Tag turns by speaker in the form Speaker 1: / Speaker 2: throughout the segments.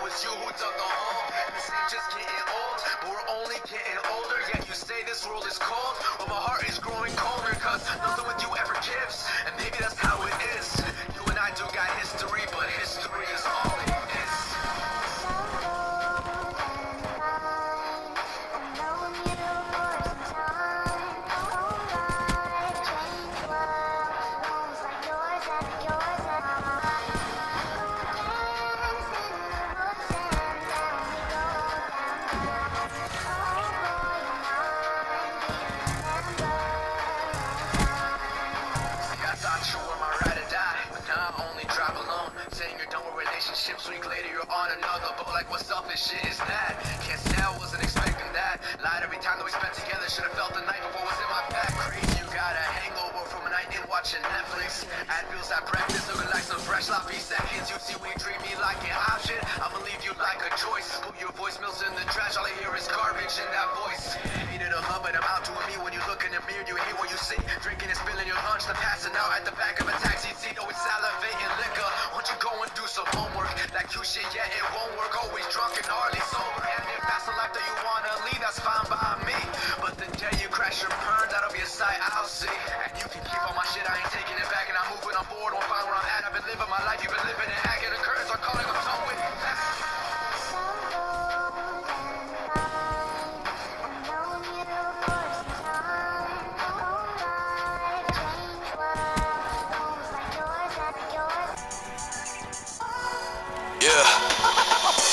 Speaker 1: was you who dug the hole. And this ain't just getting old, but we're only getting older. Yet you say this world is cold, but my heart is growing colder. Cause nothing with you ever gives, and maybe that's how it is. You and I do got history, but history is all it is. I thought you were my ride or die, but now I only drive alone. Saying you're done with relationships, week later you're on another. But like, what selfish shit is that? Can't say I wasn't expecting that. Lied every time that we spent together. Should've felt the night before it was in my back. Crazy, you got a hangover from a night in watching Netflix. Advils at breakfast, looking like some fresh sloppy seconds. You see, we treat me like an option. I'ma leave you like a choice. Put your voicemails in the trash, all I hear is garbage in that voice. Needed a hub, but I'm out doing me. When you look in the mirror, you hate what you see. Drinking and spilling your lunch, then passing out at the back of a taxi seat. Always salivating liquor. Why don't you go and do some homework? That cute shit, yeah, it won't work. Always drunk and hardly sober. And if that's the life that you wanna lead, that's fine by me. But the day you crash and burn, that'll be a sight I'll see. And you can keep all my shit, I ain't taking it back. And I'm moving on forward, won't find where I'm at. I've been living my life, you've been living it. Acting the curtains are calling, I'm done with that.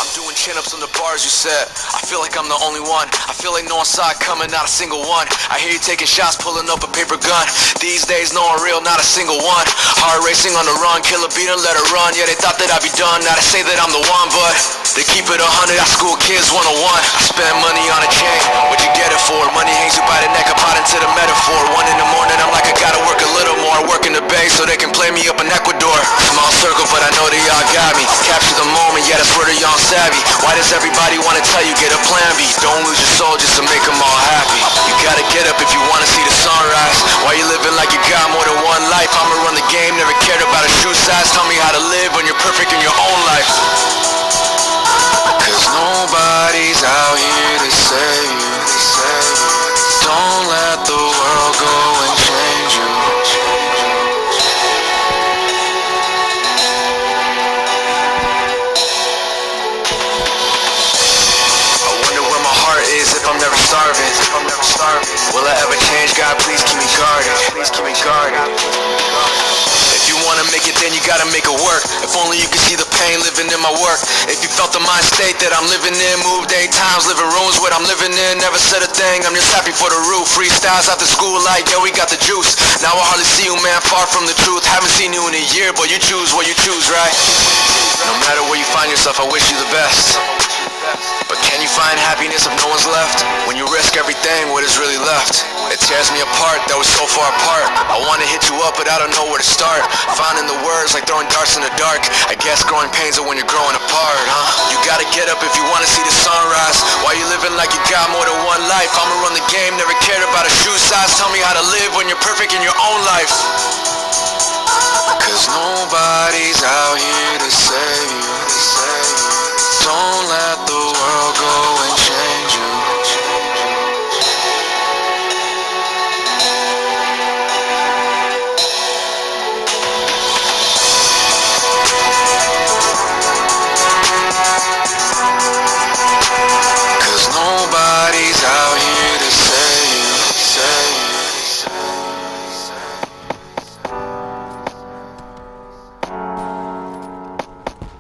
Speaker 1: I'm doing chin-ups on the bars you said. I feel like I'm the only one. I feel like no one saw it coming, not a single one. I hear you taking shots, pulling up a paper gun. These days no one real, not a single one. Heart racing on the run, kill a beat and let it run. Yeah, they thought that I'd be done, now they say that I'm the one. But they keep it 100, I school kids 101. I spend money on a chain, what'd you get it for? Money hangs you by the neck, I pot into the metaphor. 1 in the morning, I'm like I gotta work a little more. Work in the bay so they can play me up in Ecuador. Small circle, but I know they all got me. Capture the moment, yeah, that's where they all savvy. Why does everybody wanna tell you get a plan B? Don't lose your soul just to make them all happy. You gotta get up if you wanna see the sunrise. Why you living like you got more than one life? I'ma run the game, never cared about a shoe size. Tell me how to live when you're perfect in your own life. Cause nobody's out here to save you. Don't let the world go and change you. If I'm never starving, will I ever change? God, please keep me guarded. If you wanna make it, then you gotta make it work. If only you could see the pain living in my work. If you felt the mind state that I'm living in, moved 8 times, living rooms what I'm living in. Never said a thing, I'm just happy for the roof. Freestyles out the school like, yeah, we got the juice. Now I hardly see you, man, far from the truth. Haven't seen you in a year, but you choose what you choose, right? No matter where you find yourself, I wish you the best. But can you find happiness if no one's left? When you risk everything, what is really left? It tears me apart, that was so far apart. I wanna hit you up, but I don't know where to start. Finding the words like throwing darts in the dark. I guess growing pains are when you're growing apart, huh? You gotta get up if you wanna see the sunrise. Why you living like you got more than one life? I'ma run the game, never cared about a shoe size. Tell me how to live when you're perfect in your own life. Cause nobody's out here to save you. Don't let the world go and change you. Cause nobody's out here to save you.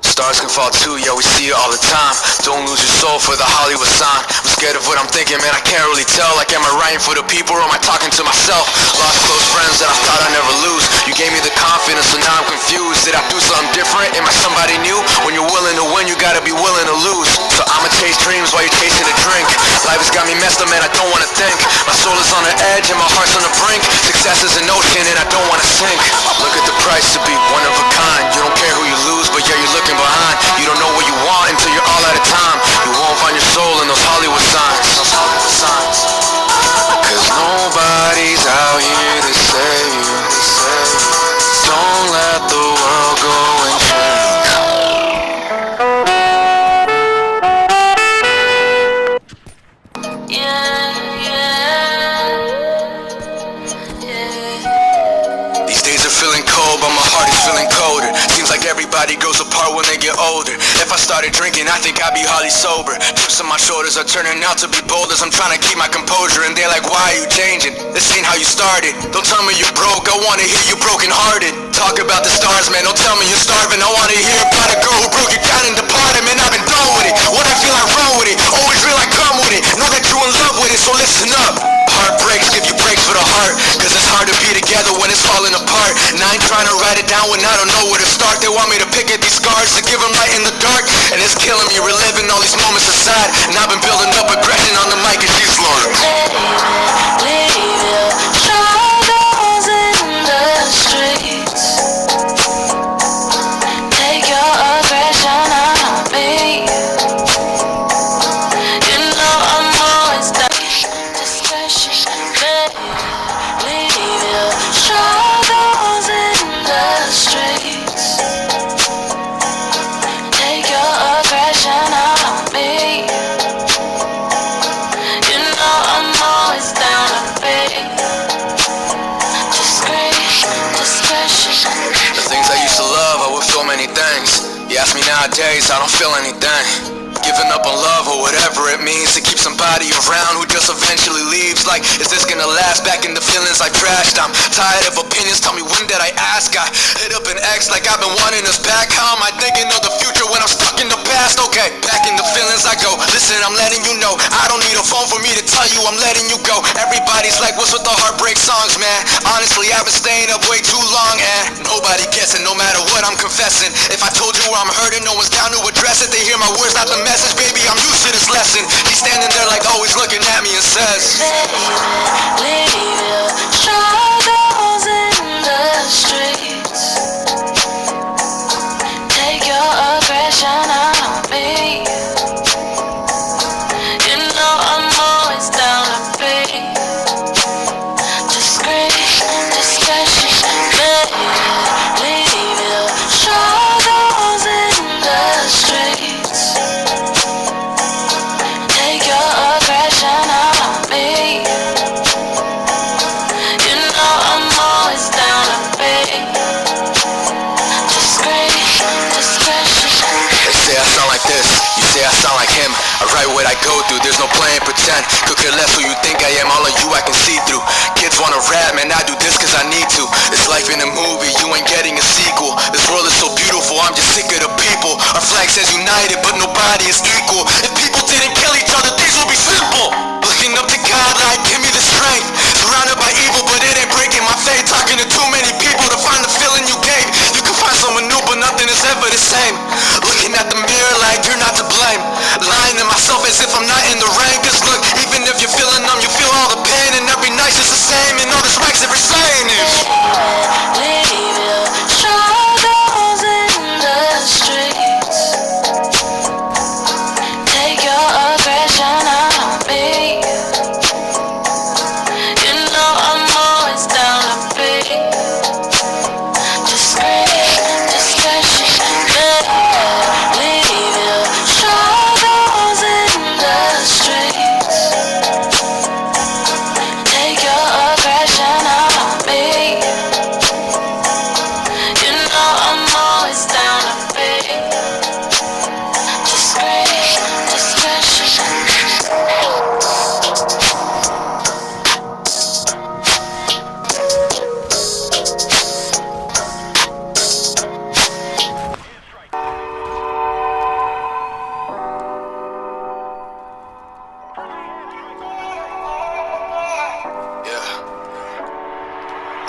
Speaker 1: Stars can fall too, yeah, we see it all the time. Don't lose your soul for the Hollywood sign. I'm scared of what I'm thinking, man, I can't really tell. Like, am I writing for the people or am I talking to myself? Lost close friends that I thought I'd never lose. You gave me the confidence, so now I'm confused. Did I do something different? Am I somebody new? When you're willing to win, you gotta be willing to lose. So I'ma chase dreams while you're chasing a drink. Life has got me messed up, man, I don't wanna think. My soul is on the edge and my heart's on the brink. Success is an ocean and I don't wanna sink. Look at the price to be one of a kind. You don't care who you lose, but yeah, you're looking behind. You don't know what you want until you're all out of time. You won't find your soul in those Hollywood signs. Cause nobody's out here to save you. Don't let the world go and change. everybody grows apart when they get older. If I started drinking, I think I'd be hardly sober. Chips on my shoulders are turning out to be boulders. I'm trying to keep my composure, and they're like, why are you changing? This ain't how you started. Don't tell me you're broke, I wanna hear you broken hearted. Talk about the stars, man, don't tell me you're starving. I wanna hear about a girl who broke it down and departed. Man, I've been done with it. When I feel I run with it, always feel I come with it. Know that you're in love with it, so listen up. Heartbreaks give you breaks for the heart, cause it's hard to be together when it's falling apart. And I ain't trying to write it down when I don't know where to start. They want me to pick at these scars to give them light in the dark, and it's killing me, reliving all these moments aside. And I've been building up aggression on the mic and she's learning.
Speaker 2: Leave your troubles in the streets. Take your aggression out on me. You know I'm always down. Discretion, baby. Leave your troubles in the streets. Take your aggression out on me. You know I'm always down to pay. Discretion.
Speaker 1: The things I used to love, I would feel many things. You ask me nowadays, I don't feel anything. Giving up on love or whatever it means to keep somebody around who just eventually leaves. Like, is this gonna last? Back in the feelings I trashed. I'm tired of opinions, tell me when did I ask? I hit up an ex like I've been wanting us back. How am I thinking of the future when I'm stuck in the past? Okay, back in the feelings I go. Listen, I'm letting you know, I don't need a phone for me to tell you I'm letting you go. Everybody's like, what's with the heartbreak songs, man? Honestly, I've been staying up way too long, and nobody gets it, no matter what I'm confessing. If I told you where I'm hurting, no one's down to address it. They hear my words, not the message, baby, I'm used to this lesson. He's standing there like always looking at me and says,
Speaker 2: Leave your troubles in the streets. Take your aggression out on me. You know I'm always down to pay. Discretion, baby. Leave your troubles in the streets. Take your aggression out on me. You know I'm always down to pay. Discretion.
Speaker 1: they say I sound like this, you say I sound like him. I write what I go through, there's no playing pretend. Could care less who you think I am, all of you I can see through. Kids wanna rap, man, I do this cause I need to. It's life in a movie, you ain't getting a sequel. This world is so beautiful, I'm just sick of the people. Our flag says united, but nobody is equal. If people didn't kill each other, things would be simple. Looking up to God like, give me the strength. Surrounded by evil, but it ain't breaking my faith. Talking to too many people to find the feeling you gave. You can find someone new, but nothing is ever the same. Looking at the mirror like you're not to blame. Lying to myself as if I'm not in the rain. Cause look, even if you're feeling numb, you feel all the pain. And every night's just the same, and all this wrecks every saying is,
Speaker 2: leave your troubles in the streets. Take your aggression out on me. You know I'm always down to pay. Discretion, leave your troubles in the streets. Take your aggression out on me. You know I'm always down to pay. Discretion.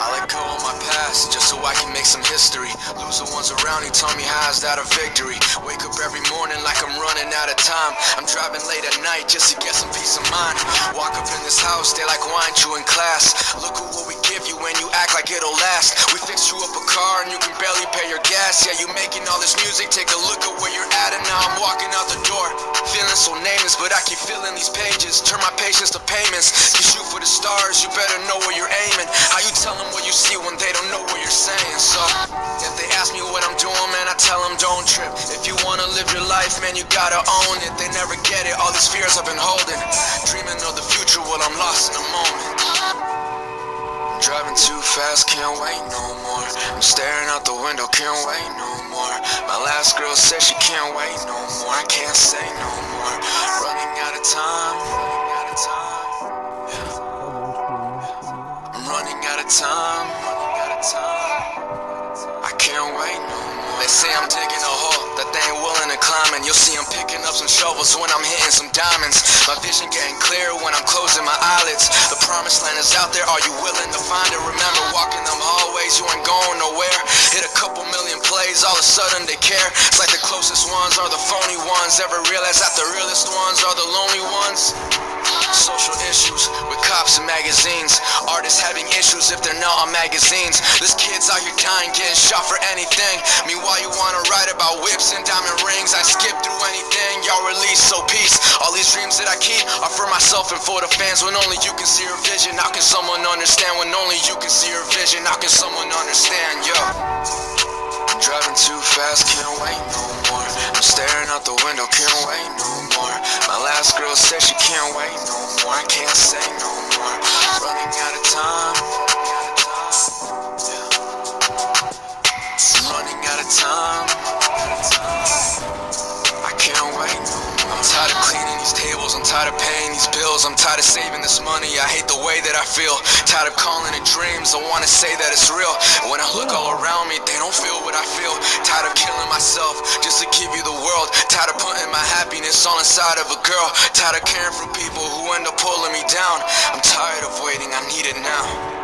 Speaker 1: I let go of my past just so I can make some history. Lose the ones around me, tell me how is that a victory? Wake up every morning like I'm running out of time. I'm driving late at night just to get some peace of mind. Walk up in this house, they like, why aren't you in class? Look at what we give you when you act like it'll last. We fixed you up a car and you can barely pay your gas. Yeah, you making all this music, take a look at where you're at, and now I'm walking out the door. Feeling so nameless, but I keep filling these pages. Turn my patience to payments. You shoot for the stars, you better know where you're aiming. How you tell them what you see when they don't know what you're saying? So, if they ask me what I'm doing, man, I tell them don't trip. If you wanna live your life, man, you gotta own it. They never get it, all these fears I've been holding. Dreaming of the future while I'm lost in the moment. Driving too fast, can't wait no more. I'm staring out the window, can't wait no more. more. My last girl said she can't wait no more. I can't say no more. Running out of time. I'm running out of time. I can't wait no more. They say I'm digging a hole that they ain't willing to climb, and you'll see I'm picking up some shovels when I'm hitting some diamonds. My vision getting clear when I'm closing my eyelids. The promised land is out there, are you willing to find it? Remember walking them hallways, you ain't going nowhere. Hit a couple million plays, all of a sudden they care. It's like the closest ones are the phony ones. Ever realize that the realest ones are the lonely ones? Social issues with cops and magazines. Artists having issues if they're not on magazines. There's kids out here dying, getting shot for anything. Meanwhile you wanna write about whips and diamond rings. I skip through anything, y'all release, so peace. All these dreams that I keep are for myself and for the fans. When only you can see your vision, how can someone understand? When only you can see your vision, how can someone understand? Yo, I'm driving too fast, can't wait no more. I'm staring out the window, can't wait no more. My last girl said she can't wait no more. I can't say no more. Running out of time. I'm running out of time. I can't wait no more. I'm tired of cleaning these tables, I'm tired of paying these bills, I'm tired of saving this money, I hate the way that I feel. Tired of calling it dreams, I wanna say that it's real. And when I look all around me, they don't feel what I feel. Tired of killing myself just to give you the world. Tired of putting my happiness all inside of a girl. Tired of caring for people who end up pulling me down. I'm tired of waiting, I need it now.